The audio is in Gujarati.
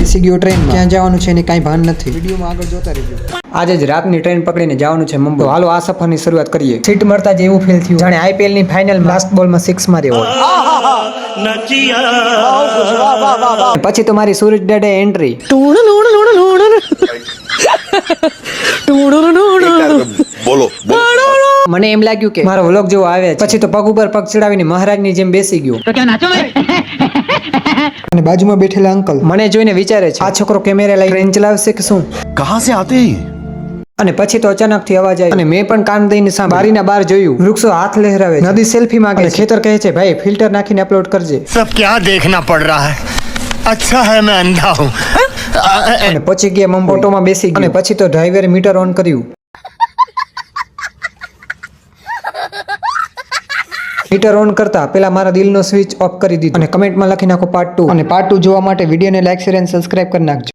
બેસી ગયો ટ્રેન ક્યાં જવાનું છે એની કાંઈ ભાન નથી વિડીયોમાં આગળ જોતા રહેજો આજે જ રાતની ટ્રેન પકડીને જવાનું છે મુંબઈ હાલો આ સફરની શરૂઆત કરીએ સીટ મળતા જ એવું ફીલ થયું જાણે આઈપીએલ ની ફાઇનલ લાસ્ટ બોલમાં 6 માર્યો હોય પછી તો મારી સુરજ ડેડે એન્ટ્રી બોલો મને એમ લાગ્યું કે મારો વ્લોગ જેવો આવે પછી તો પગ ઉપર પગ ચડાવીને મહારાજની જેમ બેસી ગયો તો ક્યાં નાચો અને બાજુમાં બેઠેલા અંકલ મને જોઈને વિચારે છે આ છોકરો કેમેરા લઈ ટ્રેન ચલાવશે કે શું કહાં સે આતે હૈ અને પછી તો અચાનક થી અવાજ આવ્યો અને મેં પણ કાન દઈને બારીના બહાર જોયું વૃક્ષો હાથ લહેરાવે નદી સેલ્ફી માંગે ખેતર કહે છે ભાઈ ફિલ્ટર નાખીને અપલોડ કરજે सब क्या देखना पड़ रहा है अच्छा है मैं अंधा हूँ અને પછી ગયા મુંબઈ ઓટોમાં બેસી ગયો અને પછી તો ડ્રાઈવરે મીટર ઓન કર્યું મીટર ઓન કરતા પેલા મારા દિલનો સ્વિચ ઓફ કરી દીધો અને કમેન્ટમાં લખી નાખો પાર્ટ 2 અને પાર્ટ 2 જોવા માટે વિડીયોને લાઈક શેર અને સબસ્ક્રાઇબ કરી નાખજો